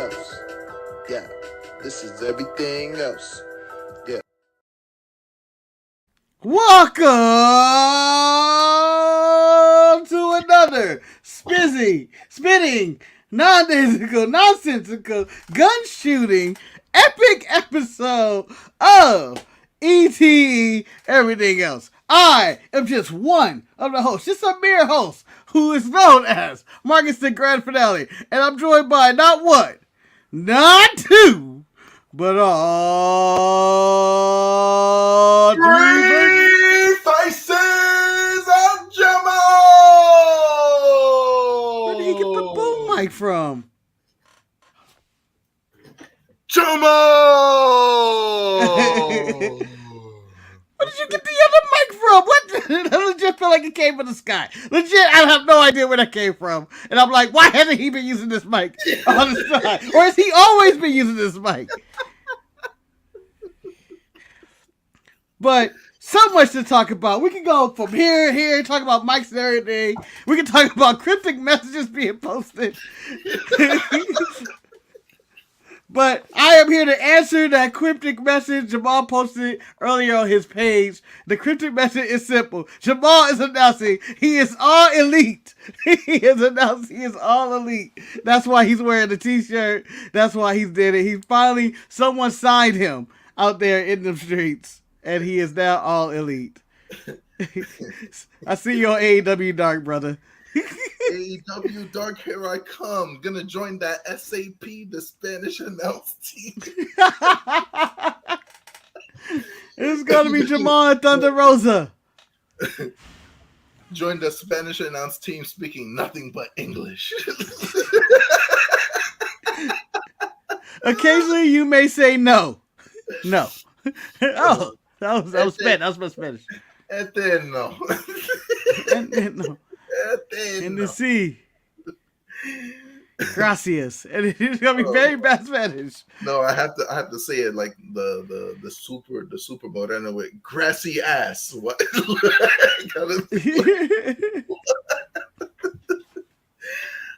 else. Yeah, this is everything else. Yeah. Welcome to another spinning, nonsensical, gun shooting, epic episode of ETE Everything Else. I am just one of the hosts, just a mere host, who is known as Marcus the Grand Finale, and I'm joined by not one, not two, but all three. Faces of Jemel. Where did he get the boom mic from? Jemel. Where did you get the other mic from? What? I legit feel like it came from the sky. Legit, I have no idea where that came from. And I'm like, why hasn't he been using this mic on the side? Or has he always been using this mic? But so much to talk about. We can go from here, talk about mics and everything. We can talk about cryptic messages being posted. But I am here to answer that cryptic message Jamal posted earlier on his page. The cryptic message is simple. Jamal is announcing he is all elite. He is announcing he is all elite. That's why he's wearing the t-shirt. That's why he's did it. He finally, someone signed him out there in the streets. And he is now all elite. I see you on AEW Dark, brother. AEW Dark, here I come. Gonna join that SAP, the Spanish announce team. It's gonna be Jamal and Thunder Rosa. Join the Spanish announce team speaking nothing but English. Occasionally you may say no. No. Oh, that was Spanish. That was my Spanish. Eterno. No. In the sea. Gracias. And it's gonna be very bad Spanish. No, I have to say it like the super moderno with grassy ass. What?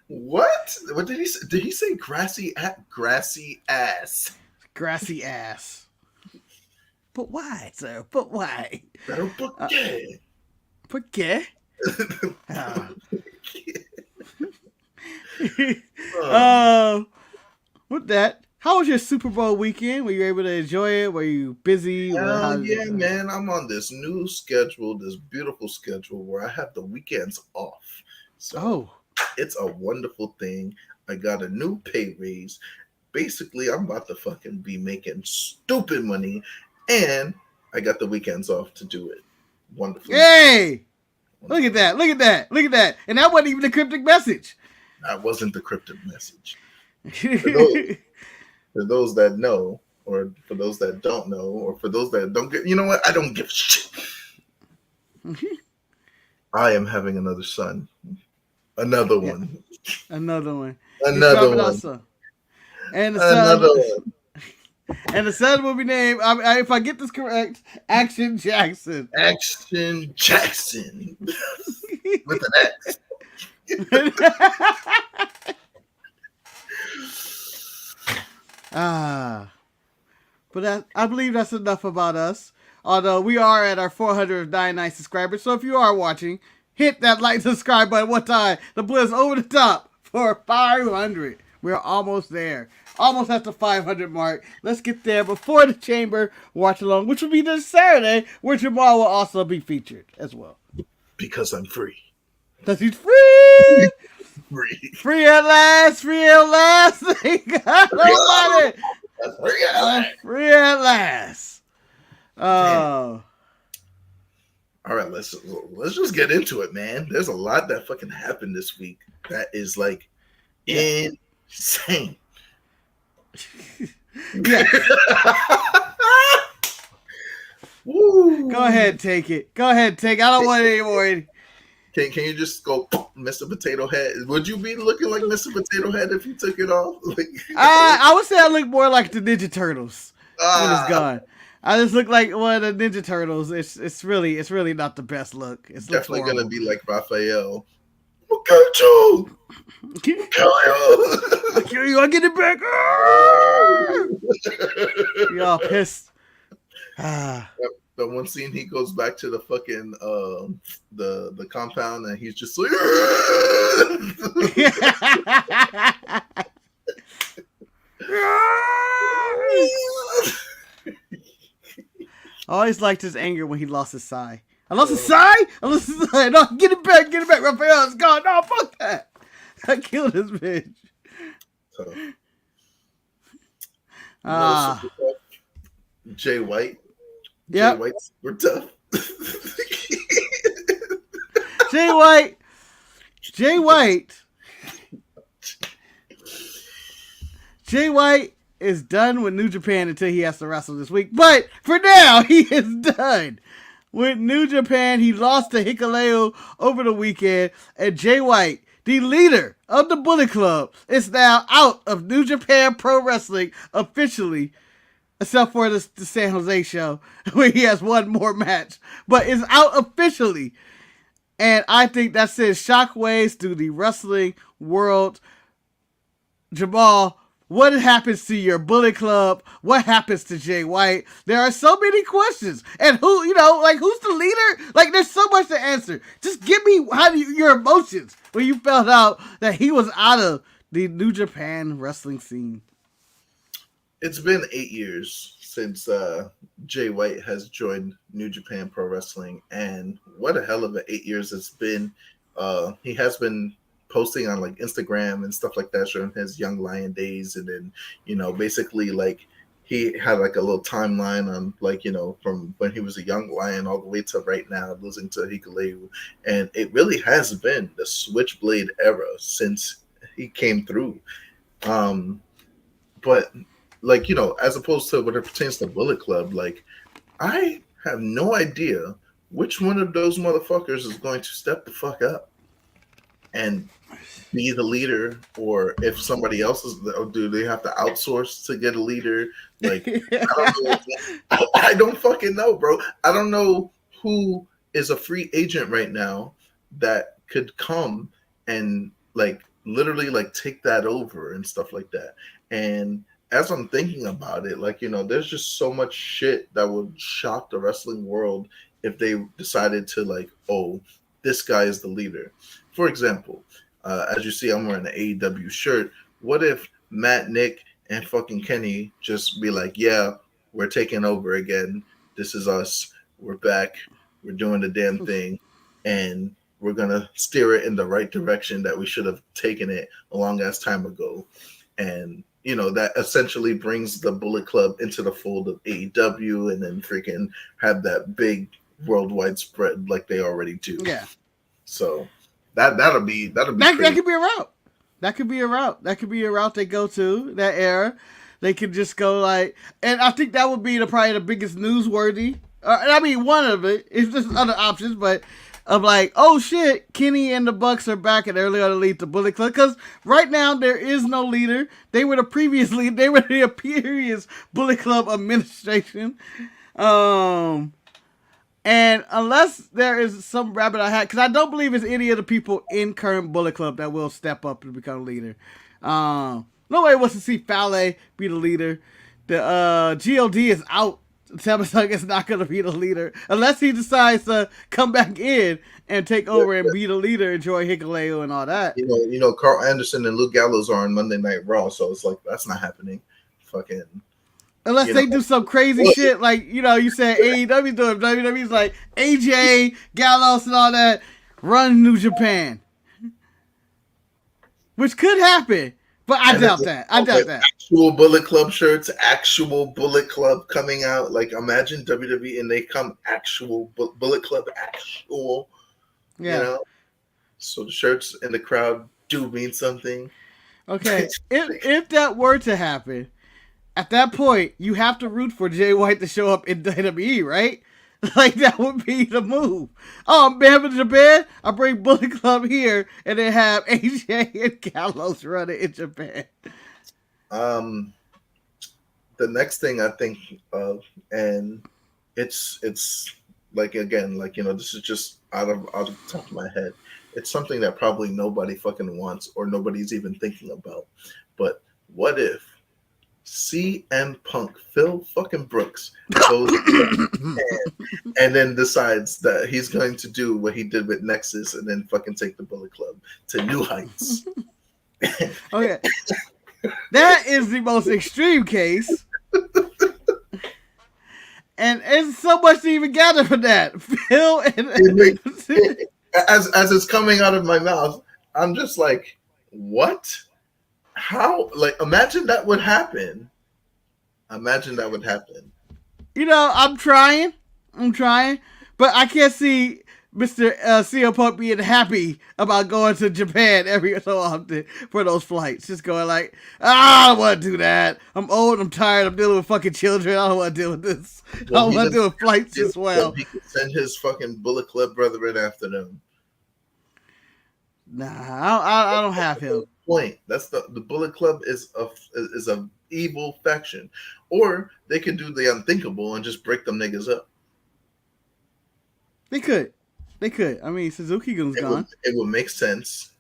What? What did he say? Did he say grassy ass? Grassy ass. Grassy ass. But why, sir? But why? Pero por qué? ¿Por qué? With that, how was your Super Bowl weekend? Were you able to enjoy it? Were you busy? Yeah, man. I'm on this new schedule, this beautiful schedule where I have the weekends off. So it's a wonderful thing. I got a new pay raise. Basically, I'm about to fucking be making stupid money. And I got the weekends off to do it. Wonderful. Hey! Look at that. Look at that. Look at that. And that wasn't even the cryptic message. That wasn't the cryptic message. For those that know, or for those that don't know, or for those that don't get, you know what? I don't give a shit. I am having another son. Another one. Another one. Another one. And the son. Another one. And the son will be named, if I get this correct, Action Jackson. Action Jackson. With an X. But I believe that's enough about us. Although we are at our 499 subscribers. So if you are watching, hit that like, subscribe button one time. The blizz over the top for 500. We're almost there. Almost at the 500 mark. Let's get there before the Chamber watch along, which will be this Saturday, where Jamal will also be featured as well. Because I'm free. Because he's free! Free. Free at last! Free at last! Free at last! Oh. All right, let's just get into it, man. There's a lot that fucking happened this week that is like insane. Yeah. Woo. Go ahead, take it. I don't want it anymore. Can you just go, Mr. Potato Head? Would you be looking like Mr. Potato Head if you took it off? I would say I look more like the Ninja Turtles when it's gone. I just look like one of the Ninja Turtles. It's really not the best look. It's definitely gonna be like Raphael. I'll catch you. I'll Kill you. kill you. I'll get it back. Y'all pissed. That one scene, he goes back to the fucking the compound, and he's just like. I always liked his anger when he lost his sai. I lost his sai? I lost his sai. No, get it back, Raphael. It's gone. No, fuck that. I killed this bitch. Jay White. Yep. Jay White's super tough. Jay White. Jay White is done with New Japan until he has to wrestle this week. But for now, he is done with New Japan. He lost to Hikuleo over the weekend. And Jay White, the leader of the Bullet Club, is now out of New Japan Pro Wrestling officially. Except for the San Jose show, where he has one more match. But is out officially. And I think that sends shockwaves through the wrestling world. Jamal, what happens to your Bullet Club? What happens to Jay White? There are so many questions. And who, who's the leader? Like, there's so much to answer. Just give me your emotions when you found out that he was out of the New Japan wrestling scene. It's been 8 years since Jay White has joined New Japan Pro Wrestling, and what a hell of an 8 years it's been. He has been posting on like Instagram and stuff like that, showing his young lion days, and then basically like he had like a little timeline on like from when he was a young lion all the way to right now, losing to Hikuleo, and it really has been the Switchblade era since he came through. But like as opposed to what it pertains to Bullet Club, like I have no idea which one of those motherfuckers is going to step the fuck up and be the leader, or if somebody else is, or do they have to outsource to get a leader? Like I don't fucking know, bro. I don't know who is a free agent right now that could come and like literally like take that over and stuff like that. And as I'm thinking about it, like, there's just so much shit that would shock the wrestling world if they decided to like, oh, this guy is the leader. For example, as you see, I'm wearing an AEW shirt. What if Matt, Nick, and fucking Kenny just be like, yeah, we're taking over again. This is us. We're back. We're doing the damn thing. And we're going to steer it in the right direction that we should have taken it a long ass time ago. And that essentially brings the Bullet Club into the fold of AEW, and then freaking have that big worldwide spread like they already do. Yeah. So that'll be that could be a route. That could be a route. That could be a route they go to that era. They could just go like, and I think that would be probably the biggest newsworthy. One of it. It's just other options, but of like, oh shit, Kenny and the Bucks are back and they're going to lead the Bullet Club. Because right now there is no leader. They were the previous Bullet Club administration. And unless there is some rabbit I had, because I don't believe it's any of the people in current Bullet Club that will step up and become leader. Nobody wants to see Fale be the leader. The GOD is out. Samsung is not going to be the leader unless he decides to come back in and take over and be the leader and join Hikuleo and all that. Carl Anderson and Luke Gallows are on Monday Night Raw, so it's like that's not happening. Fucking unless they do some crazy shit like you said AEW doing. WWE's like AJ Gallows and all that run New Japan, which could happen. But I doubt that. Actual Bullet Club shirts, actual Bullet Club coming out. Like, imagine WWE and they come actual Bullet Club, actual. Yeah. So the shirts in the crowd do mean something. Okay. if that were to happen, at that point, you have to root for Jay White to show up in WWE, right? Like, that would be the move. Oh, I'm having Japan. I bring Bullet Club here, and then have AJ and Gallows running in Japan. The next thing I think of, and it's like, again, like, this is just out of the top of my head. It's something that probably nobody fucking wants or nobody's even thinking about. But what if CM Punk, Phil fucking Brooks, goes and then decides that he's going to do what he did with Nexus and then fucking take the Bullet Club to new heights? Okay. That is the most extreme case. And it's so much to even gather from that. Phil and as it's coming out of my mouth, I'm just like, what? How? Like, imagine that would happen. Imagine that would happen. You know, I'm trying, but I can't see Mr. CM Punk being happy about going to Japan every so often for those flights. Just going like, I don't want to do that. I'm old, I'm tired, I'm dealing with fucking children. I don't want to deal with this. Well, I don't want to deal with flights as well. He could send his fucking Bullet Club brethren after them. Nah, I don't have him. Point. That's the Bullet Club is a evil faction, or they could do the unthinkable and just break them niggas up. They could. I mean, Suzuki Gun's gone. It would make sense.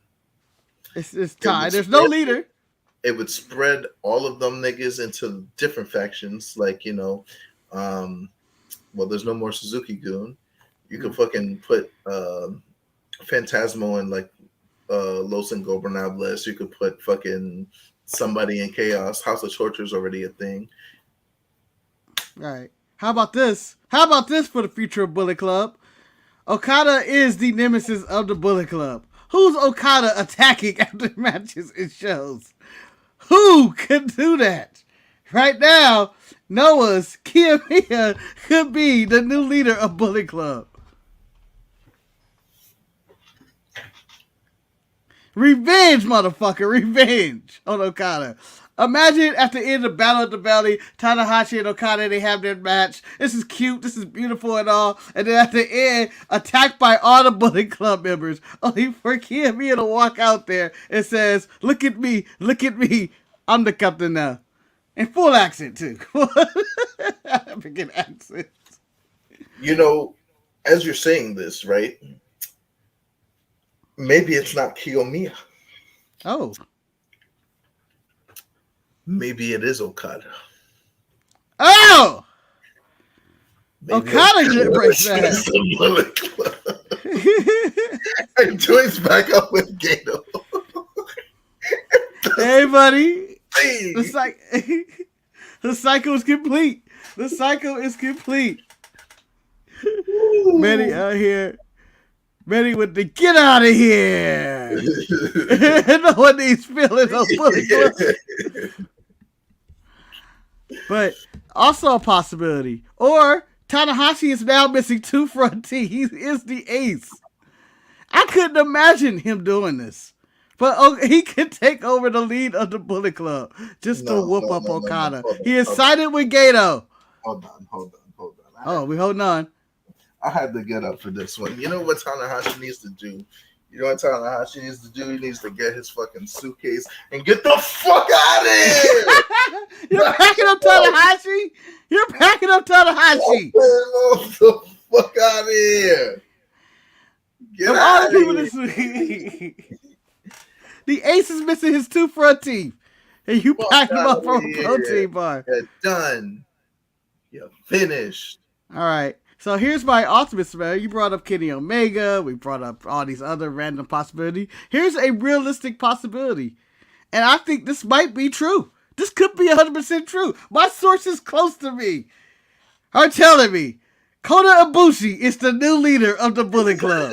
It's tied. There's no leader. It would spread all of them niggas into different factions, like, you know, well, there's no more Suzuki Gun. You could fucking put Phantasmo and like Los Ingobernables. You could put fucking somebody in Chaos. House of Torture is already a thing. Right. How about this? How about this for the future of Bullet Club? Okada is the nemesis of the Bullet Club. Who's Okada attacking after matches and shows? Who could do that? Right now, Noah's Kiyomiya could be the new leader of Bullet Club. Revenge, motherfucker. Revenge on Okada. Imagine at the end of Battle at the Valley, Tanahashi and Okada, they have their match. This is cute. This is beautiful and all. And then at the end, attacked by all the Bullet Club members. Only for Kiyomiya to walk out there and says, look at me. Look at me. I'm the captain now. In full accent, too. African accent. You know, as you're saying this, right? Maybe it's not Kiyomiya. Oh. Maybe it is Okada. Oh! Maybe Okada did break that. And joins back up with Gato. Hey, buddy. The cycle is complete. The cycle is complete. Manny out here. Manny with the get out of here. No one needs feelings on Bullet Club. But also a possibility. Or Tanahashi is now missing 2 front teeth. He is the ace. I couldn't imagine him doing this. But he could take over the lead of the Bullet Club just to whoop up Okada. He is sided with Gato. Hold on. Oh, we holding on. I had to get up for this one. You know what Tanahashi needs to do? You know what Tanahashi needs to do? He needs to get his fucking suitcase and get the fuck out of here! You're packing up Tanahashi? You're packing up Tanahashi! Get the fuck out of here! Get out of here! The ace is missing his 2 front teeth. And you pack him up from a protein bar. You're done. You're finished. All right. So here's my ultimate scenario. You brought up Kenny Omega. We brought up all these other random possibilities. Here's a realistic possibility. And I think this might be true. This could be 100% true. My sources close to me are telling me Kota Ibushi is the new leader of the Bullet Club.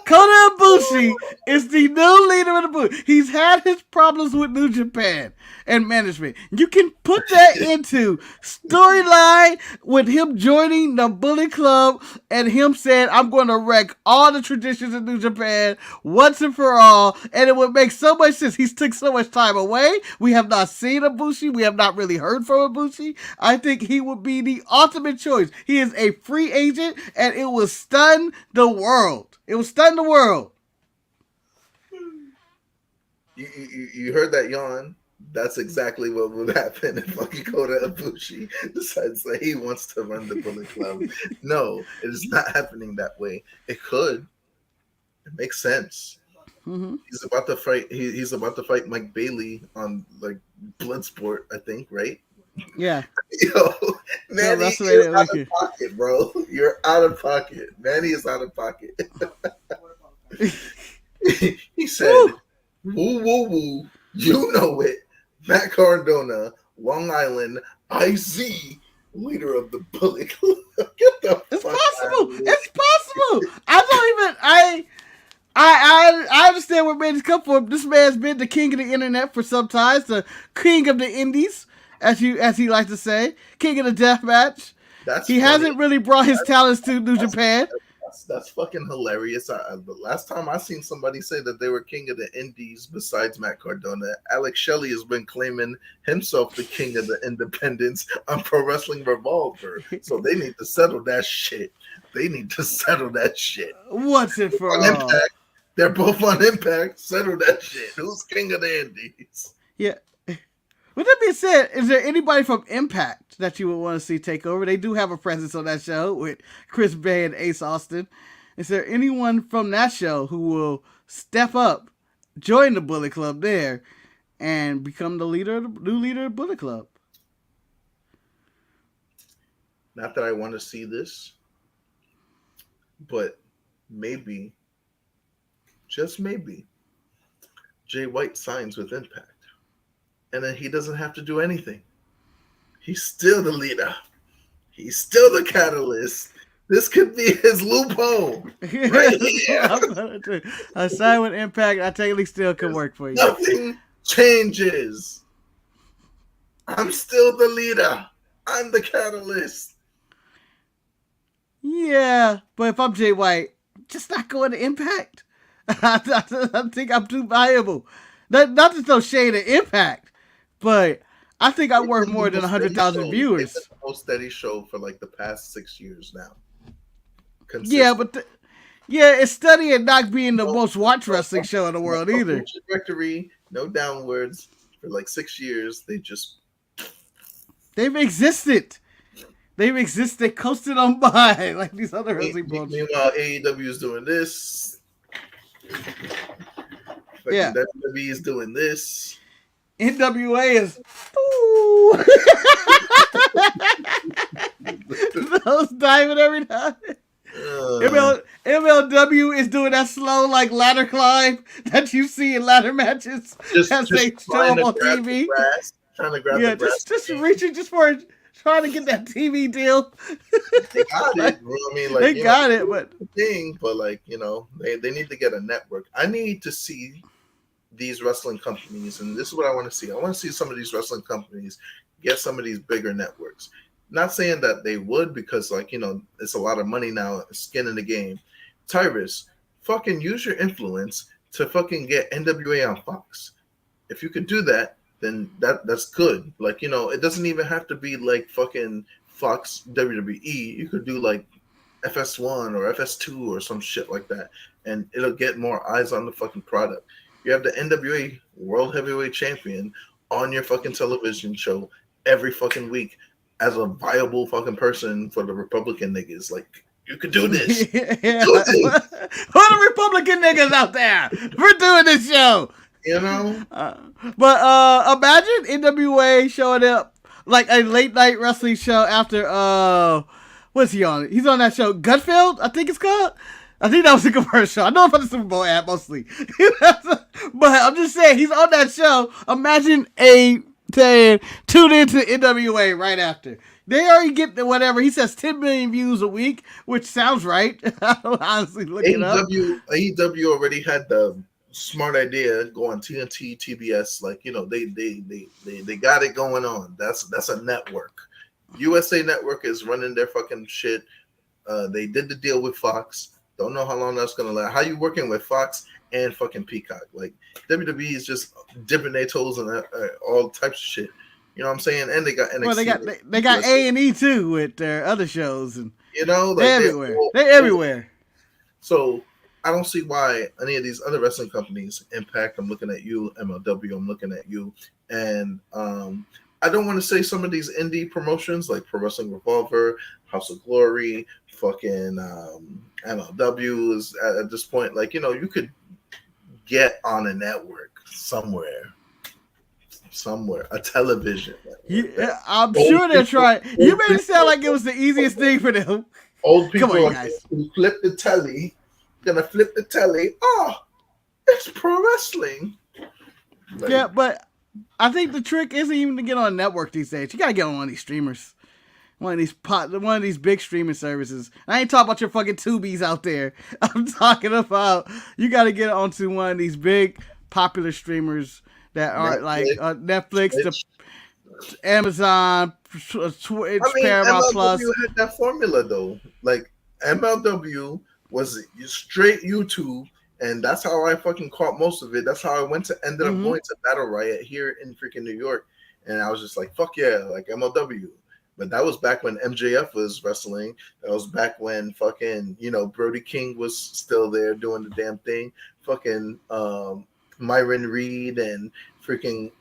Kota Ibushi is the new leader of the Bullet. He's had his problems with New Japan and management. You can put that into storyline with him joining the Bullet Club and him saying, I'm going to wreck all the traditions of New Japan once and for all. And it would make so much sense. He's took so much time away. We have not seen Ibushi. We have not really heard from Ibushi. I think he would be the ultimate choice. He is a free agent and it will stun the world. It will stun the world. You heard that yawn? That's exactly what would happen if fucking Kota Ibushi decides that he wants to run the Bullet Club. No, it is not happening that way. It could. It makes sense. Mm-hmm. He's about to fight. He's about to fight Mike Bailey on like Bloodsport, I think, right? Yeah. Yo, Yeah, Manny is WrestleMania out of weekend. pocket, bro. You're out of pocket. Manny is out of pocket. He said, Woo! "Woo woo woo, you know it." Matt Cardona, Long Island, IZ, leader of the Bullet Club. Get the It's fuck out of possible. here. It's possible. I don't even. I understand where man's come from. This man's been the king of the internet for some time, the king of the indies, as he likes to say, king of the death match. That's He funny. hasn't really brought his talents to New Japan. That's fucking hilarious. The last time I seen somebody say that they were king of the indies besides Matt Cardona, Alex Shelley has been claiming himself the king of the independents on Pro Wrestling Revolver. So they need to settle that shit. They need to settle that shit. Once and for On all. Impact, they're both on Impact. Settle that shit. Who's king of the indies? Yeah. With that being said, is there anybody from Impact that you would want to see take over? They do have a presence on that show with Chris Bay and Ace Austin. Is there anyone from that show who will step up, join the Bullet Club there, and become the new leader of the Bullet Club? Not that I want to see this, but maybe, just maybe, Jay White signs with Impact. And then he doesn't have to do anything. He's still the leader. He's still the catalyst. This could be his loophole. Right here. I sign with Impact. I technically still can work for you. Nothing changes. I'm still the leader. I'm the catalyst. Yeah, but if I'm Jay White, just not going to Impact. I think I'm too valuable. Not to throw shade at Impact, but I think I'm worth more than 100,000 viewers. It's the most steady show for like the past 6 years now. Yeah, but it's steady and not being the most watched wrestling show in the world either. Trajectory, no downwards for like 6 years. They've existed. They coasted on by like these other wrestling programs. Meanwhile, AEW is doing this. Yeah, WWE is doing this. N.W.A is. Those diving every time. MLW is doing that slow like ladder climb that you see in ladder matches as they show up on TV. Trying to grab the grass. Just reaching just for trying to get that TV deal. They got it. I mean, like, they got it, but like, you know, they need to get a network. I need to see these wrestling companies, and this is what I want to see. I want to see some of these wrestling companies get some of these bigger networks. Not saying that they would, because, like, you know, it's a lot of money now, skin in the game. Tyrus, fucking use your influence to fucking get NWA on Fox. If you could do that, then that's good. Like, you know, it doesn't even have to be like fucking Fox WWE. You could do like FS1 or FS2 or some shit like that, and it'll get more eyes on the fucking product. You have the NWA World Heavyweight Champion on your fucking television show every fucking week as a viable fucking person for the Republican niggas. Like, you could do this. Yeah. Who are the Republican niggas out there? We're doing this show. You know? But imagine NWA showing up like a late night wrestling show after what's he on? He's on that show Gutfeld, I think it's called. I think that was a commercial. I know about the Super Bowl ad mostly. But I'm just saying he's on that show. Imagine saying tune into NWA right after. They already get whatever. He says 10 million views a week, which sounds right. Honestly, look it up. AEW already had the smart idea go on TNT, TBS. Like, you know, they got it going on. That's a network. USA Network is running their fucking shit. They did the deal with Fox. Don't know how long that's gonna last. How you working with Fox and fucking Peacock? Like, WWE is just dipping their toes in all types of shit. You know what I'm saying? And they got NXT. Well, they got A&E too with their other shows, and you know, like, they're everywhere. They're everywhere. So I don't see why any of these other wrestling companies, Impact, I'm looking at you, MLW, I'm looking at you, and I don't want to say some of these indie promotions like Pro Wrestling Revolver, House of Glory, fucking MLW is at this point, like, you could get on a network somewhere, a television network. Yeah, I'm sure they're trying. You made it sound like it was the easiest thing for them. Old people Come on, guys. who flip the telly, gonna flip the telly. Oh, it's pro wrestling. Like, yeah, but I think the trick isn't even to get on a network these days. You gotta get on one of these streamers, one of these big streaming services. I ain't talking about your fucking Tubies out there. I'm talking about you gotta get onto one of these big popular streamers that aren't like Netflix, Amazon, Twitch, Paramount MLW Plus. had that formula though. Like MLW was straight YouTube. And that's how I fucking caught most of it. That's how I ended up going to Battle Riot here in freaking New York. And I was just like, fuck yeah, like MLW. But that was back when MJF was wrestling. That was back when fucking, Brody King was still there doing the damn thing. Fucking Myron Reed and freaking,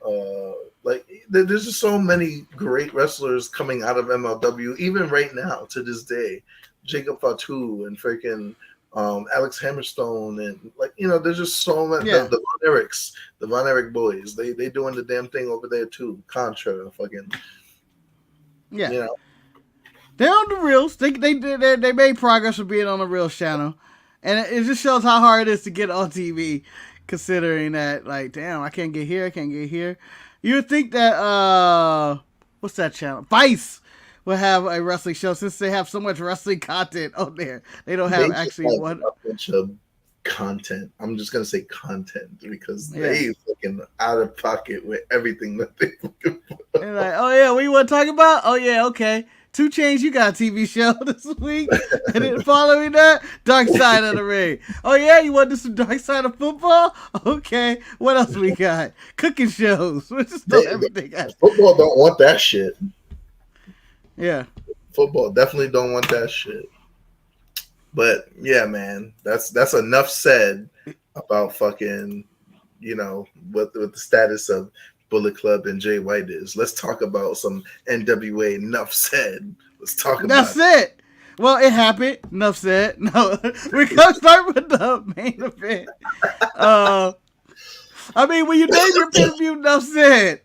like, there's just so many great wrestlers coming out of MLW, even right now to this day. Jacob Fatu and freaking Alex Hammerstone and like there's just so much. The Von Erich boys, they doing the damn thing over there too. Contra, fucking they're on the reels. They made progress with being on the Reels channel, and it just shows how hard it is to get on TV. Considering that, like, damn, I can't get here. You would think that what's that channel? Vice will have a wrestling show since they have so much wrestling content on there. They don't have actually one. A bunch of content. I'm just gonna say content because they fucking out of pocket with everything that they fucking put. And like, oh yeah, what you want to talk about? Oh yeah, okay. 2 Chainz, you got a TV show this week. And then following that, Dark Side of the Ring. Oh yeah, you want to do some Dark Side of football? Okay. What else we got? Cooking shows. We just throw everything out. Football don't want that shit. Yeah. Football definitely don't want that shit. But yeah, man, that's enough said about fucking, what the status of Bullet Club and Jay White is. Let's talk about some N.W.A Nuff said. Let's talk about it. Well, it happened. Enough said. No, we're gonna start with the main event. I mean, when you name your pay-per-view, enough said.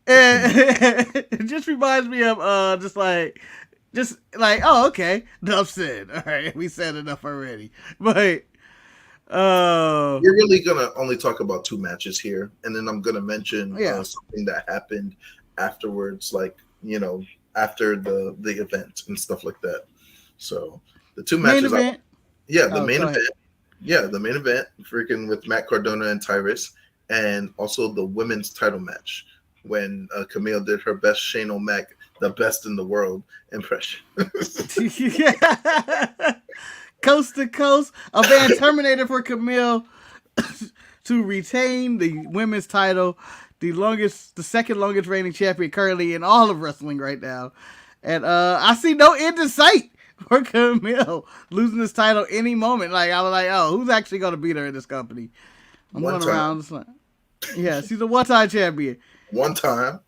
And it just reminds me of just like, oh, okay, enough said. All right, we said enough already. But we're really gonna only talk about 2 matches here, and then I'm gonna mention something that happened afterwards, like after the event and stuff like that. So the 2 matches, main event. The main event, freaking with Matt Cardona and Tyrus, and also the women's title match when Camille did her best Shane O'Mac, the best in the world impression. Coast to coast, a Van Terminator for Camille to retain the women's title, the second longest reigning champion currently in all of wrestling right now. And I see no end in sight for Camille losing this title any moment. Like, I was like, oh, who's actually going to beat her in this company? I'm going around. Yeah, she's a one-time champion. One time.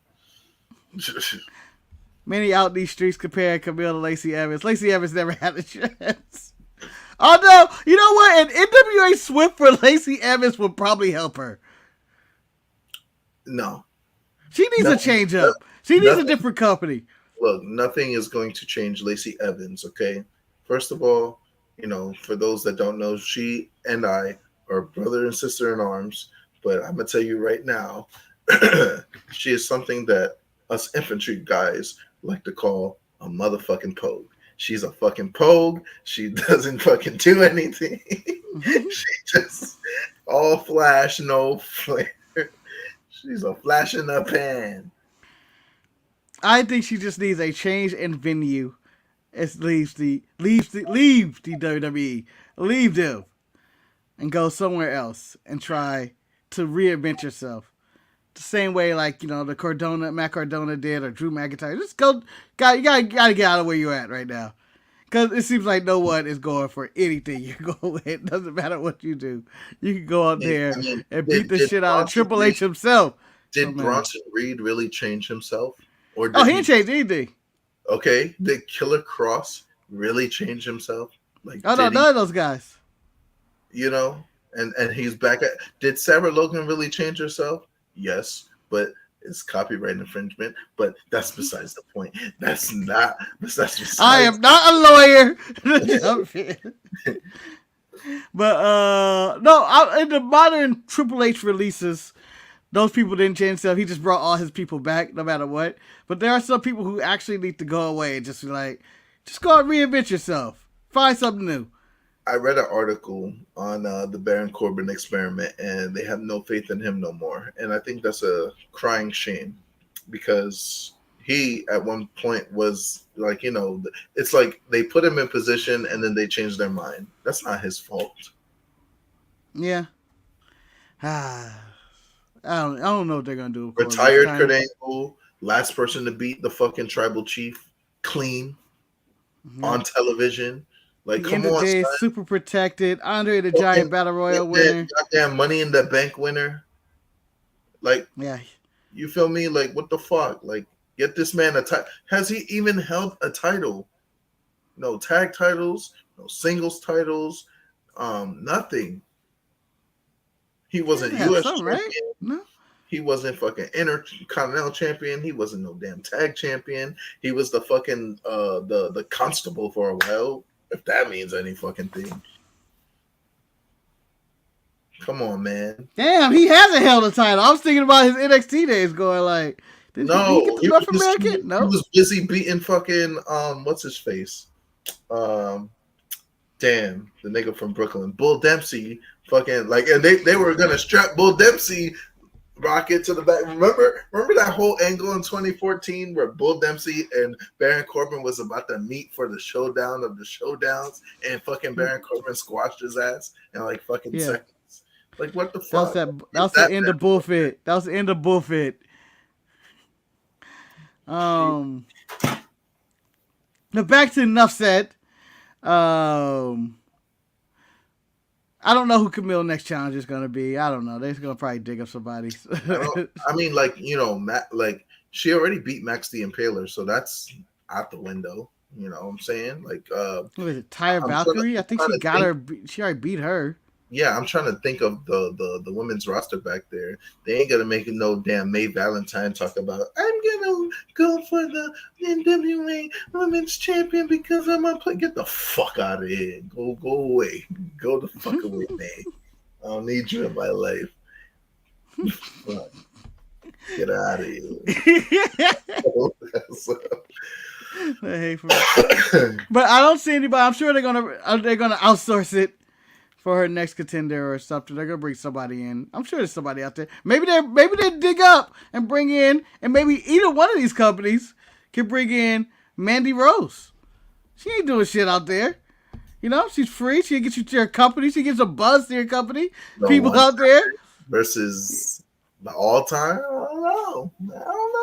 Many out these streets compare Camille to Lacey Evans. Lacey Evans never had a chance. Although, you know what? An NWA Swift for Lacey Evans would probably help her. No. She needs a change up. She needs a different company. Look, nothing is going to change Lacey Evans, okay? First of all, for those that don't know, she and I are brother and sister in arms. But I'm going to tell you right now, she is something that us infantry guys like to call a motherfucking pogue. She's a fucking pogue. She doesn't fucking do anything. She just all flash, no flare. She's a flash in the pan. I think she just needs a change in venue. It leaves the WWE, leave them, and go somewhere else and try to reinvent yourself. The same way, like, the Matt Cardona did, or Drew McIntyre. Just go. You gotta get out of where you're at right now, because it seems like no one is going for anything you're going with. It doesn't matter what you do. You can go out there and beat the shit out of Triple H himself. Did Bronson Reed really change himself? Or he didn't change anything. Okay. Did Killer Cross really change himself? Like, Oh no, none of those guys. You know, and he's back at. Did Sarah Logan really change herself? Yes, but it's copyright infringement. But that's besides the point. That's not. That's besides. I am not a lawyer to jump in. But no, in the modern Triple H releases, those people didn't change stuff. He just brought all his people back, no matter what. But there are some people who actually need to go away and just be like, just go and reinvent yourself. Find something new. I read an article on the Baron Corbin experiment, and they have no faith in him no more. And I think that's a crying shame, because he at one point was like, you know, it's like they put him in position and then they changed their mind. That's not his fault. Yeah. I don't know what they're gonna do. Retired Kurt Angle, last person to beat the fucking tribal chief clean on television. Like, come on, son. Super protected, Andre the Giant Battle Royal winner, goddamn Money in the Bank winner. Like, yeah, you feel me? Like, what the fuck? Like, get this man a title. Has he even held a title? No tag titles, no singles titles, nothing. He wasn't U.S. champion. Right? No. He wasn't fucking Intercontinental champion. He wasn't no damn tag champion. He was the fucking the constable for a while, if that means any fucking thing. Come on, man. Damn, he hasn't held a title. I was thinking about his NXT days going like, he get the North American? No. He was busy beating fucking what's his face? Damn, the nigga from Brooklyn. Bull Dempsey fucking like, and they were gonna strap Bull Dempsey rocket to the back. Remember that whole angle in 2014 where Bull Dempsey and Baron Corbin was about to meet for the showdown of the showdowns, and fucking Baron Corbin squashed his ass in like fucking seconds. Like, what the fuck? That was the end of Bullfit. That was the end of Bullfit. Now back to Nuff said. I don't know who Camille's next challenge is going to be. I don't know. They're going to probably dig up somebody. I mean, like, you know, like, she already beat Max the Impaler, so that's out the window. You know what I'm saying? Like, who is it? Tyra Valkyrie? I think she got her. She already beat her. Yeah, I'm trying to think of the women's roster back there. They ain't gonna make it no damn May Valentine talk about, I'm gonna go for the N.W.A Women's Champion because I'm gonna play. Get the fuck out of here. Go away. Go the fuck away, May. I don't need you in my life. Fuck. Get out of here. But I don't see anybody. I'm sure they're gonna outsource it for her next contender or something. They're gonna bring somebody in. I'm sure there's somebody out there. Maybe they dig up and bring in, and maybe either one of these companies can bring in Mandy Rose. She ain't doing shit out there. You know, she's free. She gets you to your company. She gives a buzz to your company. People out there versus the all-time. I don't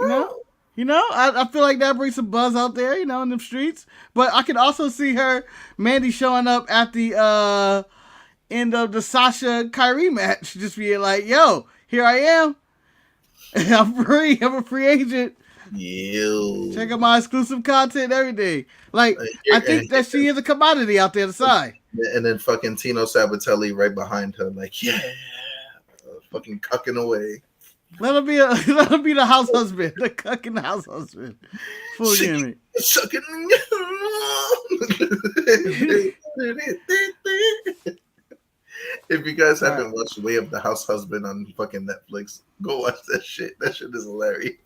know. You know, I feel like that brings some buzz out there. You know, in them streets. But I can also see her, Mandy, showing up at the end of the Sasha Kyrie match, just being like, yo, here I am. I'm free. I'm a free agent. Yo. Check out my exclusive content and everything. Like, I think that she is a commodity out there on the side. And then fucking Tino Sabatelli right behind her, like, yeah, fucking cucking away. Let him be the house husband, the cucking house husband. Full gimmick. If you guys haven't watched Way of the House Husband on fucking Netflix, go watch that shit. That shit is hilarious.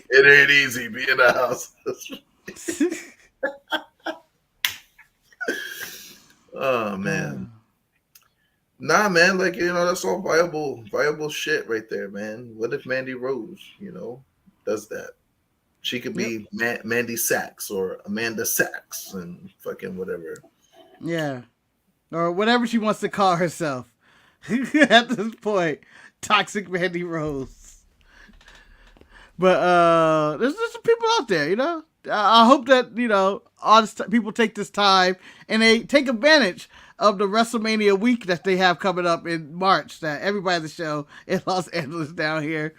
It ain't easy being a house husband. Oh man. Nah, man, like, you know, that's all viable shit right there, man. What if Mandy Rose, you know, does that? She could be Mandy Sachs or Amanda Sachs and fucking whatever. Yeah. Or whatever she wants to call herself. At this point. Toxic Mandy Rose. But there's some people out there, you know. I hope that, you know, all this people take this time and they take advantage of the WrestleMania week that they have coming up in March, that everybody at the show in Los Angeles down here.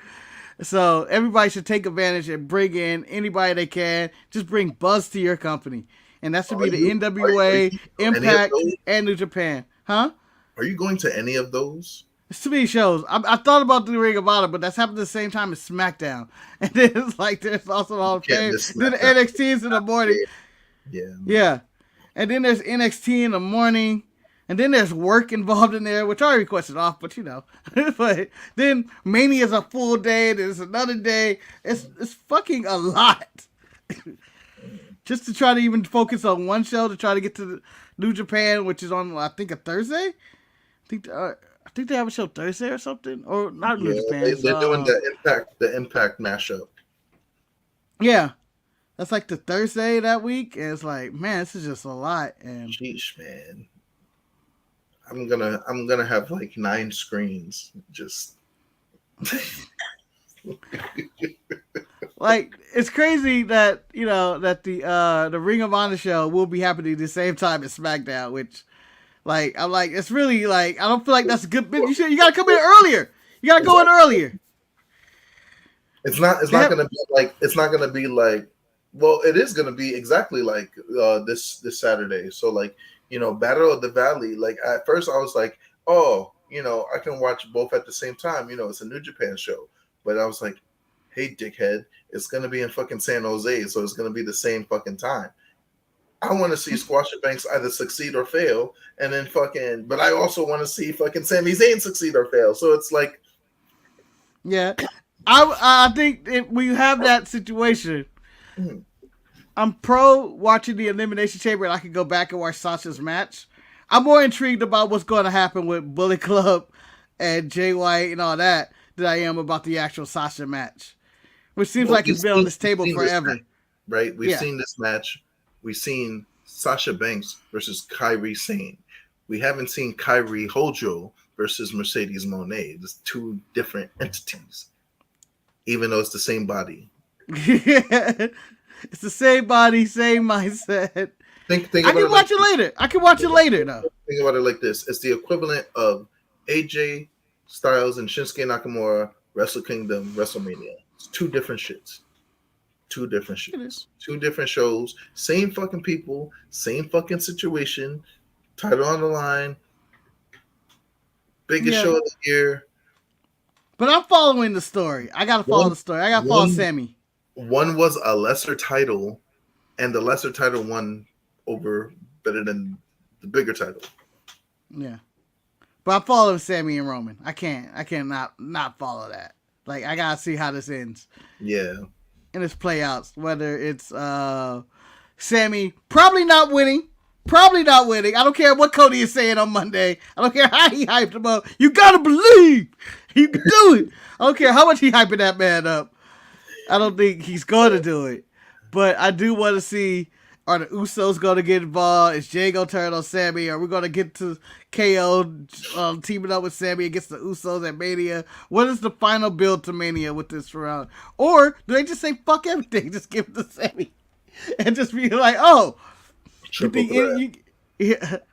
So everybody should take advantage and bring in anybody they can. Just bring buzz to your company. And that should be the NWA, Impact, and New Japan. Huh? Are you going to any of those? It's too many shows. I thought about the Ring of Honor, but that's happening at the same time as SmackDown. And then it's like there's also Hall of Fame. Then the NXT is in the morning. Yeah. And then there's NXT in the morning. And then there's work involved in there, which I requested off, but you know. But then Mania is a full day. There's another day. It's fucking a lot. Just to try to even focus on one show to try to get to the New Japan, which is on, I think, a Thursday. I think they have a show Thursday or something, or not New Japan. They're doing the Impact mashup. Yeah, that's like the Thursday that week, and it's like, man, this is just a lot. And sheesh, man, I'm gonna have like 9 screens just. Like, it's crazy that, you know, that the Ring of Honor show will be happening at the same time as SmackDown, which, like, I'm like, it's really, like, I don't feel like that's a good bit. You gotta come in earlier. You gotta go in earlier. It's not gonna be like, well, it is gonna be exactly like this Saturday. So, like, you know, Battle of the Valley, like, at first I was like, oh, you know, I can watch both at the same time. You know, it's a New Japan show. But I was like, hey, dickhead, it's going to be in fucking San Jose, so it's going to be the same fucking time. I want to see Squasher Banks either succeed or fail, and then fucking, but I also want to see fucking Sami Zayn succeed or fail. So it's like, yeah, I think if we have that situation, I'm pro watching the Elimination Chamber, and I can go back and watch Sasha's match. I'm more intrigued about what's going to happen with Bullet Club and Jay White and all that than I am about the actual Sasha match, which seems like it's been on this table forever. Match, right? We've seen this match. We've seen Sasha Banks versus Kairi Sane. We haven't seen Kairi Hojo versus Mercedes Moné. It's 2 different entities, even though it's the same body. It's the same body, same mindset. Think I can watch it later. I can watch it later, though. Think about it like this. It's the equivalent of AJ Styles and Shinsuke Nakamura, Wrestle Kingdom, WrestleMania. It's 2 different shits. 2 different shits. 2 different shows. Same fucking people. Same fucking situation. Title on the line. Biggest show of the year. But I'm following the story. I gotta follow the story. I gotta follow Sammy. One was a lesser title, and the lesser title won over better than the bigger title. Yeah. But I'm following Sammy and Roman. I can't not follow that. Like, I gotta see how this ends. Yeah. And its playouts. Whether it's Sammy probably not winning. I don't care what Cody is saying on Monday. I don't care how he hyped him up. You gotta believe you can do it. I don't care how much he hyping that man up. I don't think he's going to do it. But I do want to see, are the Usos going to get involved? Is Jay going to turn on Sammy? Are we going to get to KO teaming up with Sammy against the Usos at Mania? What is the final build to Mania with this round? Or do they just say, fuck everything, just give it to Sammy? And just be like, oh. Triple threat.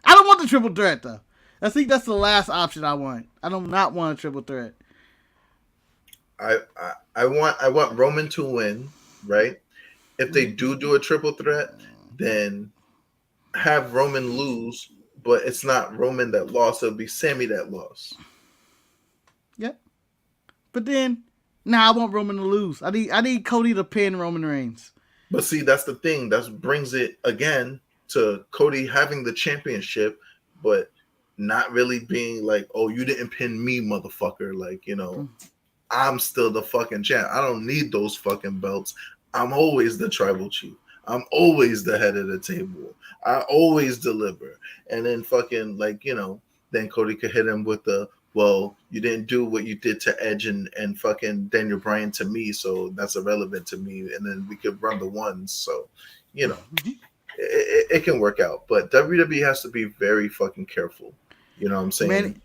I don't want the triple threat, though. I think that's the last option I want. I do not want a triple threat. I want Roman to win, right? If they do a triple threat, then have Roman lose, but it's not Roman that lost, it'll be Sammy that lost. Yep. But then, I want Roman to lose. I need Cody to pin Roman Reigns. But see, that's the thing. That brings it again to Cody having the championship, but not really being like, oh, you didn't pin me, motherfucker. Like, you know, I'm still the fucking champ. I don't need those fucking belts. I'm always the tribal chief. I'm always the head of the table. I always deliver. And then fucking, like, you know, then Cody could hit him with the, well, you didn't do what you did to Edge and fucking Daniel Bryan to me, so that's irrelevant to me. And then we could run the ones. So, you know, it can work out. But WWE has to be very fucking careful. You know what I'm saying?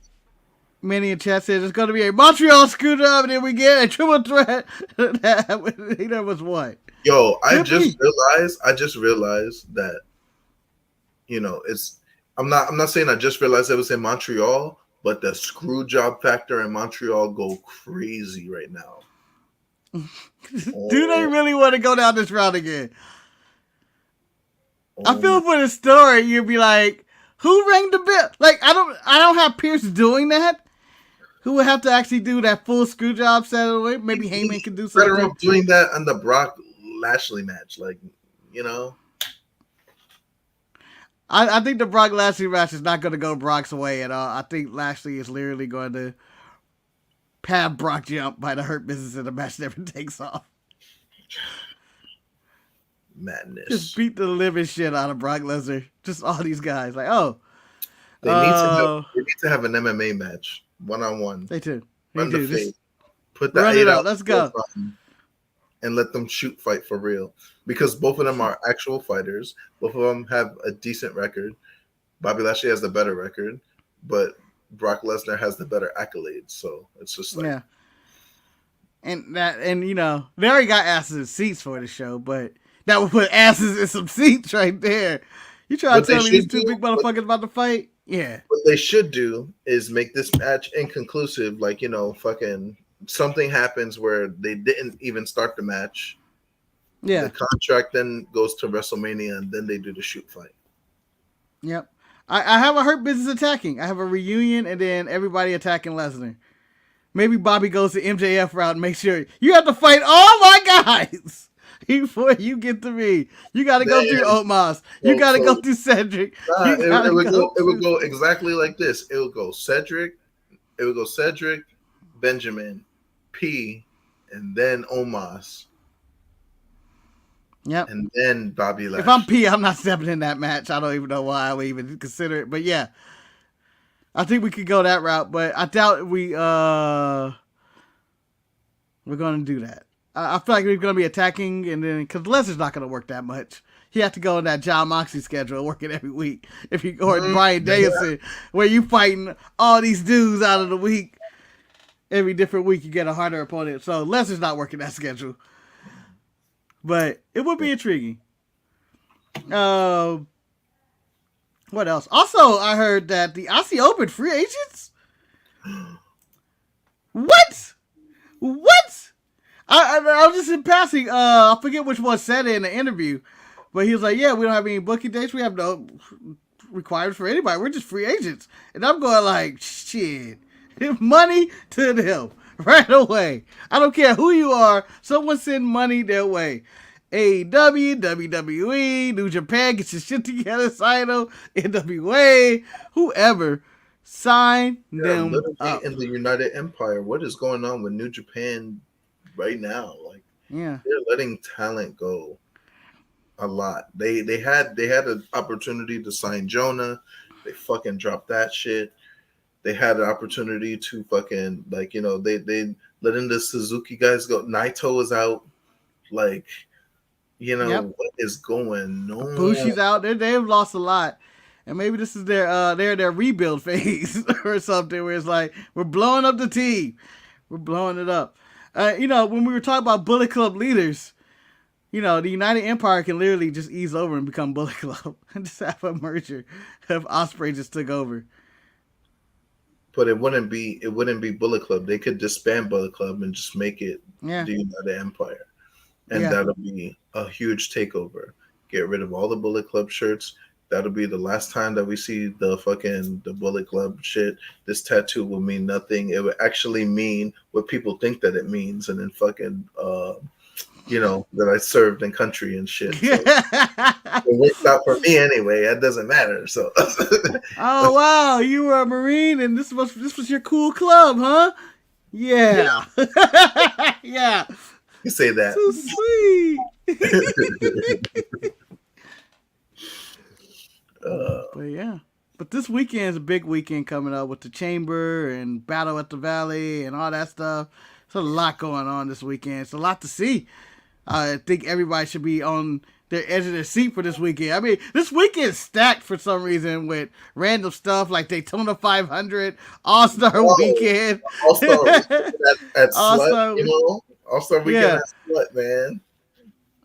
Many in chat says it's going to be a Montreal scooter up, and then we get a triple threat. That was what? Yo, I just realized that, you know, it's. I'm not saying I just realized it was in Montreal, but the screw job factor in Montreal go crazy right now. Do they really want to go down this route again? Oh, I feel for the story, you'd be like, who rang the bell? Like, I don't have Pierce doing that. Who would have to actually do that full screw job Saturday? Maybe Heyman could do something. Better off doing that on the Brock Lashley match, like, you know. I think the Brock Lashley match is not going to go Brock's way at all. I think Lashley is literally going to have Brock jump by the Hurt Business and the match never takes off. Madness. Just beat the living shit out of Brock Lesnar. Just all these guys. Like, oh. They need to have an MMA match, 1-on-1. They do. Run the fade. Put that run out. Let's go. And let them shoot fight for real. Because both of them are actual fighters. Both of them have a decent record. Bobby Lashley has the better record, but Brock Lesnar has the better accolades. So it's just like, yeah. And you know, they already got asses in seats for the show, but that would put asses in some seats right there. You try to tell me these two big motherfuckers about to fight? Yeah. What they should do is make this match inconclusive. Like, you know, fucking something happens where they didn't even start the match. Yeah. The contract then goes to WrestleMania, and then they do the shoot fight. Yep. I have a Hurt Business attacking. I have a reunion, and then everybody attacking Lesnar. Maybe Bobby goes the MJF route and make sure you have to fight all my guys before you get to me. You got to go through Omos. You got to go through Cedric. It would go exactly like this. It would go Cedric, Benjamin, P, and then Omos. Yep. And then Bobby Lashley. If I'm P, I'm not stepping in that match. I don't even know why I would even consider it. But yeah. I think we could go that route, but I doubt we're gonna do that. I feel like we're gonna be attacking, and then because Lesnar's not gonna work that much, he have to go on that John Moxley schedule, working every week. If you or Bryan Danielson, where you fighting all these dudes out of the week, every different week you get a harder opponent. So Lesnar's not working that schedule, but it would be intriguing. What else? Also, I heard that the Aussie Open free agents. What? I was just in passing. I forget which one said it in the interview, but he was like, "Yeah, we don't have any booking dates. We have no requirements for anybody. We're just free agents." And I'm going like, "Shit, money to them right away. I don't care who you are. Someone send money their way." AEW, WWE, New Japan, get your shit together, Saito, N.W.A, whoever, sign them up. In the United Empire, what is going on with New Japan right now? Like, yeah, they're letting talent go a lot. They had an opportunity to sign Jonah. They fucking dropped that shit. They had an opportunity to fucking, like, you know, they letting the Suzuki guys go. Naito is out. Like, you know, what is going on? Bushi's out there. They've lost a lot. And maybe this is their rebuild phase or something where it's like, we're blowing up the team. We're blowing it up. You know, when we were talking about Bullet Club leaders, you know, the United Empire can literally just ease over and become Bullet Club and just have a merger if Ospreay just took over. But it wouldn't be Bullet Club. They could disband Bullet Club and just make it the United Empire. And that'll be a huge takeover. Get rid of all the Bullet Club shirts. That'll be the last time that we see the Bullet Club shit. This tattoo will mean nothing. It would actually mean what people think that it means, and then fucking you know, that I served in country and shit. So it worked out for me anyway. That doesn't matter. So oh wow, you were a Marine and this was your cool club, huh? Yeah. Yeah. You say that. So sweet. But yeah. But this weekend is a big weekend coming up with the Chamber and Battle at the Valley and all that stuff. There's a lot going on this weekend. It's a lot to see. I think everybody should be on their edge of their seat for this weekend. I mean, this weekend is stacked for some reason with random stuff like Daytona 500, All-Star Weekend. All-Star at Slut, you know? All-Star Weekend at Slut, man.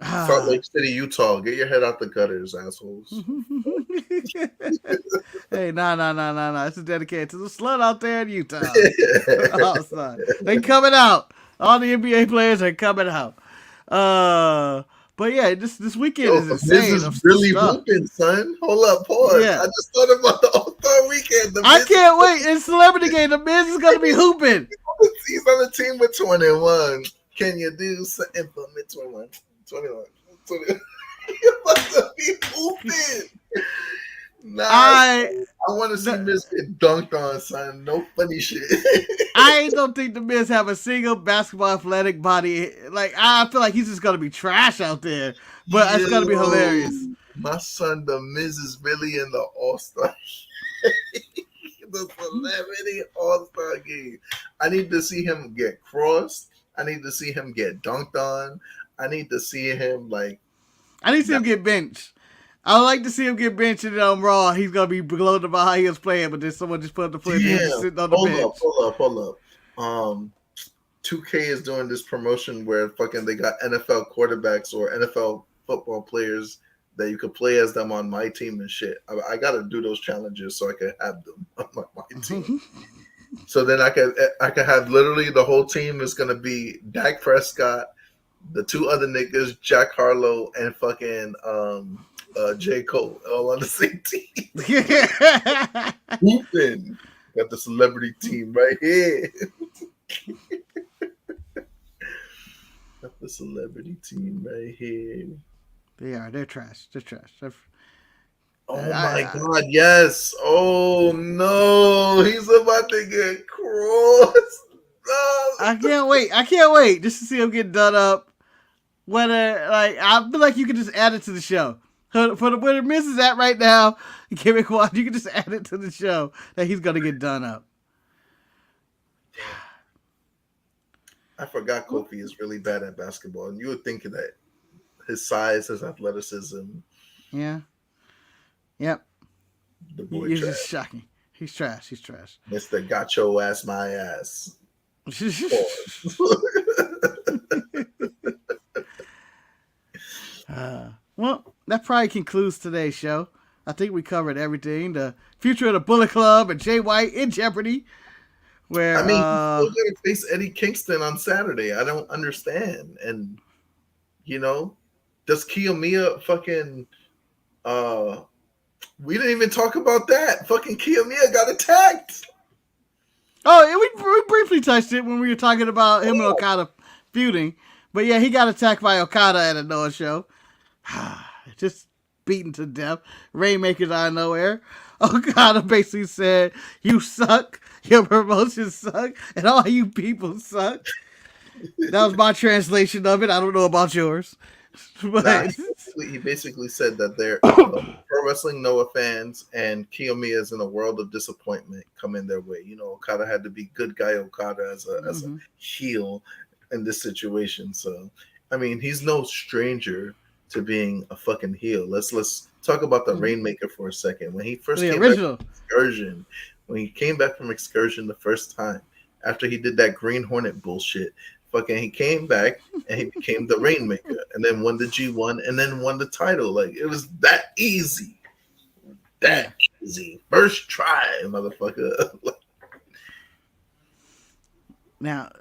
Salt Lake City, Utah. Get your head out the gutters, assholes. Hey, no. This is dedicated to the slut out there in Utah. They coming out. All the NBA players are coming out. But yeah, this weekend Yo, is the Miz insane is of really stuff. hooping, son. Hold up, pause. Yeah. I just thought about the All-Star weekend. The I Miz can't wait. It's Celebrity Game. The Miz is going to be hooping. he's on the team with 21. Can you do something for me? 21. 21. 21. He's about to be hooping. Nah, I want to see Miz get dunked on, son. No funny shit. I don't think the Miz have a single basketball athletic body. Like, I feel like he's just going to be trash out there. But it's going to be hilarious. My son, the Miz is really in the All-Star the Celebrity All-Star game. I need to see him get crossed. I need to see him get dunked on. I need to see him I need to see him get benched. I would like to see him get benched and Raw. He's gonna be gloated about how he was playing, but then someone just put up the footage and he's sitting on the bench. Hold up. 2K is doing this promotion where fucking they got NFL quarterbacks or NFL football players that you could play as them on my team and shit. I gotta do those challenges so I can have them on my team. So then I could have literally the whole team is gonna be Dak Prescott, the two other niggas, Jack Harlow and fucking J. Cole, all on the same team. Hooping. Got the celebrity team right here. Got the celebrity team right here. They're trash. Oh my God, yes. Oh no, he's about to get crossed. No. I can't wait just to see him get done up. Whether I feel like you can just add it to the show. For where the Miz is at right now, you can just add it to the show that he's gonna get done up. I forgot Kofi is really bad at basketball, and you would think that his size, his athleticism. Yeah. Yep. The boy He's trash. just shocking. He's trash. Mr. Got your ass my ass. Well, that probably concludes today's show. I think we covered everything. The future of the Bullet Club and Jay White in jeopardy. Where I mean, he's still going to face Eddie Kingston on Saturday. I don't understand. And, does Kiyomiya fucking... we didn't even talk about that. Fucking Kiyomiya got attacked. Oh, we briefly touched it when we were talking about him and Okada feuding. But yeah, he got attacked by Okada at a Noah show. Just beaten to death. Rainmakers out of nowhere. Okada basically said, "You suck. Your promotions suck. And all you people suck." That was my translation of it. I don't know about yours. But he basically said that they're Pro Wrestling Noah fans and Kiyomiya is in a world of disappointment coming their way. Okada had to be good guy Okada as a heel in this situation. So, I mean, he's no stranger to being a fucking heel. Let's talk about the Rainmaker for a second. When he first came back from Excursion, the first time after he did that Green Hornet bullshit, he came back and he became the Rainmaker and then won the G1 and then won the title. Like, it was that easy. That easy. First try, motherfucker. Now,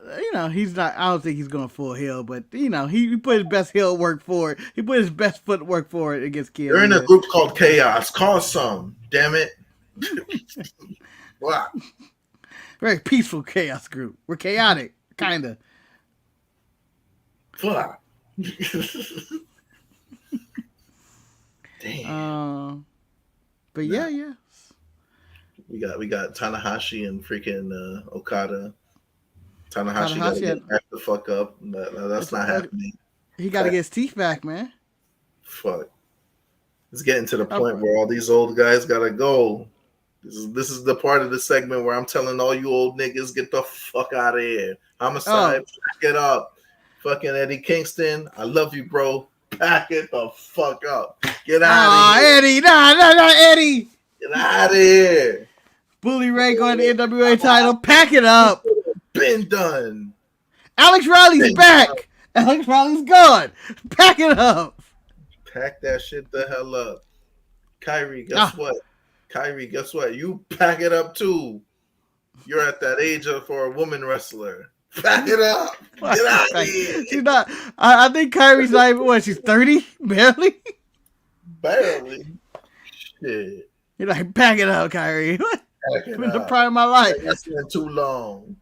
he's not, I don't think he's going full heel, but, he put his best heel work for it. He put his best footwork for it against Kiyomiya. You're in a group called Chaos. Call some. Damn it. Wow. Very peaceful chaos group. We're chaotic, kind of. Fuck. Damn. But yeah. We got Tanahashi and freaking Okada. Tanahashi got to get back the fuck up. That's not happening. He got to get his teeth back, man. Fuck. It's getting to the point where all these old guys gotta go. This is the part of the segment where I'm telling all you old niggas, get the fuck out of here. Homicide, pack it up. Fucking Eddie Kingston, I love you, bro. Pack it the fuck up. Get out of here. Eddie, nah, Eddie. Get out of here. Bully Ray going to N.W.A title. Pack it up. Been done. Alex Riley's back. Alex Riley's gone. Pack it up. Pack that shit the hell up. Kyrie, guess what? You pack it up too. You're at that age for a woman wrestler. Pack it up. Get out of here. She's not. I think Kyrie's not even what. She's 30, barely. Barely. Shit. You're like, pack it up, Kyrie. Pack it I'm in the up. prime of my life. That's been too long.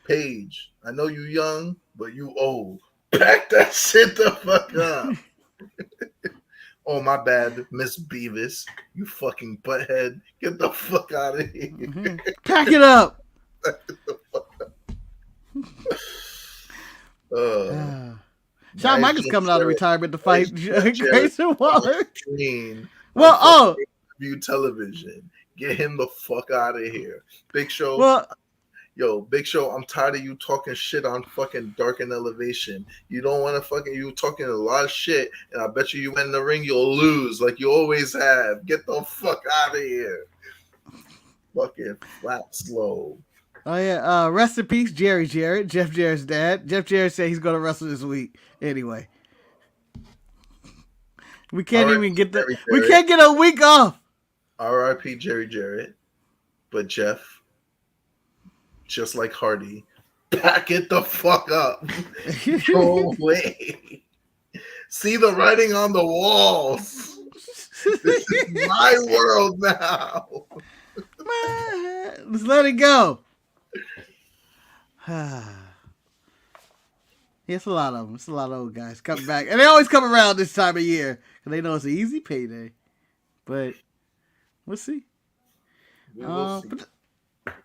Paige, I know you young, but you old. Pack that shit the fuck up. Oh, my bad, Miss Beavis. You fucking butthead. Get the fuck out of here. Mm-hmm. Pack it up. Shawn Michaels coming out of retirement to fight Grayson Waller. Well, View television. Get him the fuck out of here. Big Show. Well, yo, Big Show, I'm tired of you talking shit on fucking Dark and Elevation. You don't want to fucking, you talking a lot of shit, and I bet you in the ring, you'll lose like you always have. Get the fuck out of here. Fucking flat slow. Oh, yeah. Rest in peace, Jerry Jarrett, Jeff Jarrett's dad. Jeff Jarrett said he's going to wrestle this week. Anyway. We can't even get we can't get a week off. R.I.P. Jerry Jarrett. But Jeff, just like Hardy, pack it the fuck up. Go away. See the writing on the walls. This is my world now. Man, let's let it go. It's a lot of them. It's a lot of old guys coming back. And they always come around this time of year because they know it's an easy payday. But we'll see. But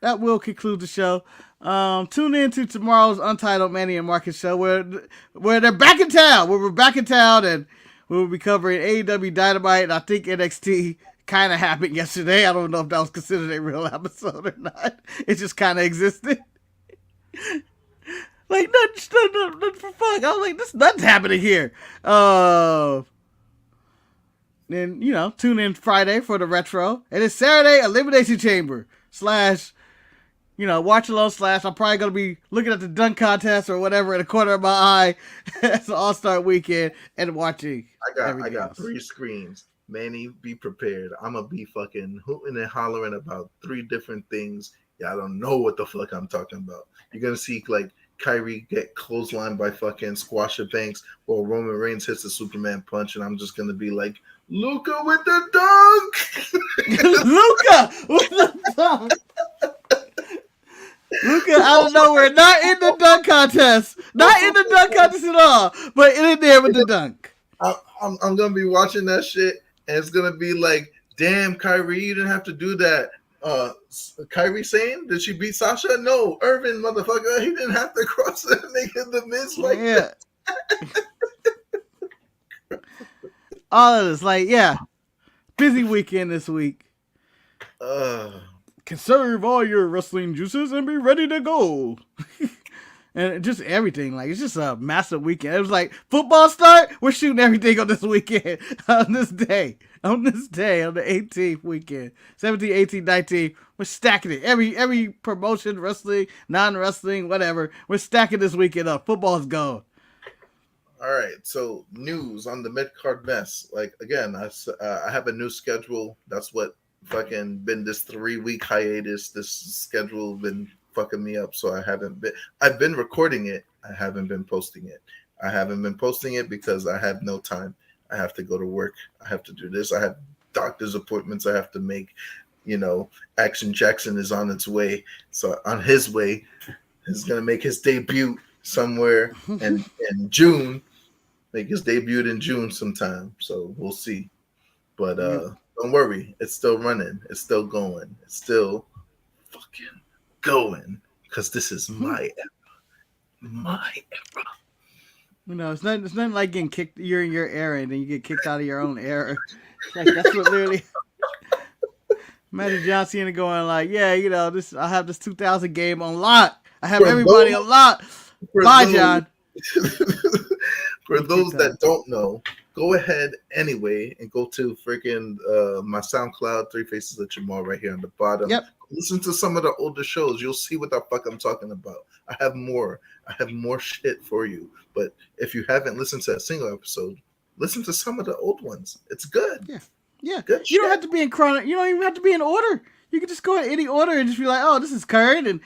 that will conclude the show. Tune in to tomorrow's Untitled Manny and Marcus show where they're back in town. Where we're back in town and we'll be covering AEW Dynamite. And I think NXT kind of happened yesterday. I don't know if that was considered a real episode or not. It just kind of existed. Like, nothing for fuck. I was like, nothing's happening here. Then, tune in Friday for the retro. And it's Saturday, Elimination Chamber / watch along / I'm probably going to be looking at the dunk contest or whatever in the corner of my eye. It's an all-star weekend and watching. I got 3 screens. Manny, be prepared. I'm going to be fucking hooting and hollering about 3 different things. Y'all don't know what the fuck I'm talking about. You're going to see, like, Kyrie get clotheslined by fucking Squasha Banks while Roman Reigns hits the Superman punch, and I'm just going to be like, Luca with the dunk! Luca with the dunk! Luca out of nowhere, not in the dunk contest. Not in the dunk contest at all, but in there with the dunk. I'm going to be watching that shit, and it's going to be like, damn, Kyrie, you didn't have to do that. Kyrie saying, did she beat Sasha? No, Irvin, motherfucker, he didn't have to cross the nigga the Miz like that. All of this, busy weekend this week. Conserve all your wrestling juices and be ready to go. And just everything, it's just a massive weekend. It was like, football start, we're shooting everything on this weekend, on this day, on the 18th weekend, 17, 18, 19, we're stacking it. Every promotion, wrestling, non-wrestling, whatever, we're stacking this weekend up. Football's gone. All right, so news on the mid-card mess. Again, I have a new schedule. That's what fucking been this 3-week hiatus. This schedule been fucking me up, so I've been recording it. I haven't been posting it. I haven't been posting it because I have no time. I have to go to work. I have to do this. I have doctor's appointments I have to make. Action Jackson is on its way. So on his way, he's going to make his debut somewhere in June. Make his debut in June sometime. So we'll see. But don't worry. It's still running. It's still going. It's still fucking going, because this is my era. It's nothing like getting kicked. You're in your era and then you get kicked out of your own era. That's what literally. Imagine John Cena going this. I have this 2000 game on lock. I have everybody on lock. Bye, John. For those that don't know, go ahead anyway and go to freaking my SoundCloud, 3 Faces of Jemel right here on the bottom. Yep. Listen to some of the older shows. You'll see what the fuck I'm talking about. I have more shit for you. But if you haven't listened to a single episode, listen to some of the old ones. It's good. Yeah. Good you don't have to be in chrono. You don't even have to be in order. You can just go in any order and just be like, oh, this is current, and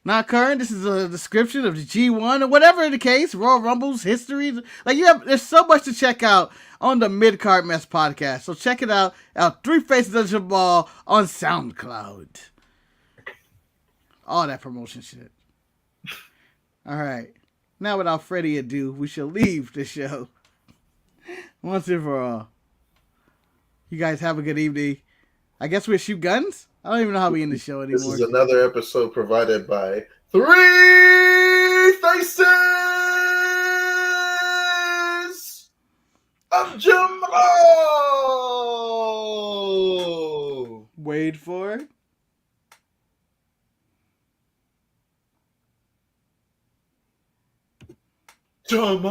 Not current. This is a description of the G1 or whatever the case. Royal Rumble's history. There's so much to check out on the Mid-Card Mess podcast. So check it out. Three Faces of Jemel on SoundCloud. All that promotion shit. All right. Now, without further ado, we shall leave the show once and for all. You guys have a good evening. I guess we'll shoot guns? I don't even know how we end the show anymore. This is another episode provided by 3 Faces of Jemel. Wait for it. Jemel.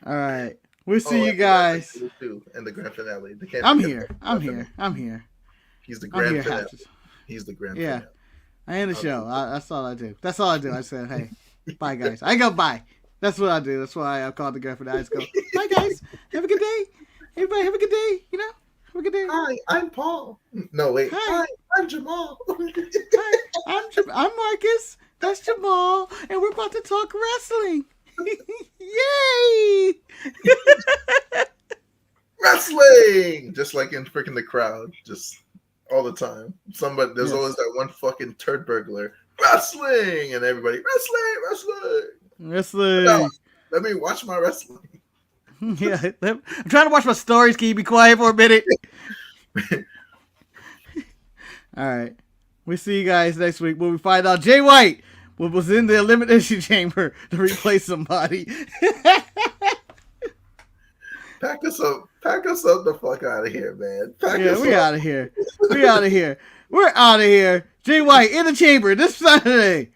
All right. We'll see you guys. And the grand finale. I'm here. He's the grand finale. He's the grand finale. I end the show. That's all I do. I said, hey, bye, guys. I go, bye. That's what I do. That's why I called the grand finale. I just go, bye, guys. Have a good day. Everybody have a good day. Have a good day. Hi, I'm Paul. No, wait. Hi, I'm Jemel. Hi, I'm Marcus. That's Jemel. And we're about to talk wrestling. Yay! Wrestling! Just like in freaking the crowd. Just all the time. There's always that one fucking turd burglar. Wrestling! And everybody, wrestling! No, let me watch my wrestling. Yeah, I'm trying to watch my stories. Can you be quiet for a minute? All right. We'll see you guys next week when we find out Jay White was in the elimination chamber to replace somebody. Pack us up the fuck out of here, man. We out of here. We're out of here. Jay White in the chamber this Saturday.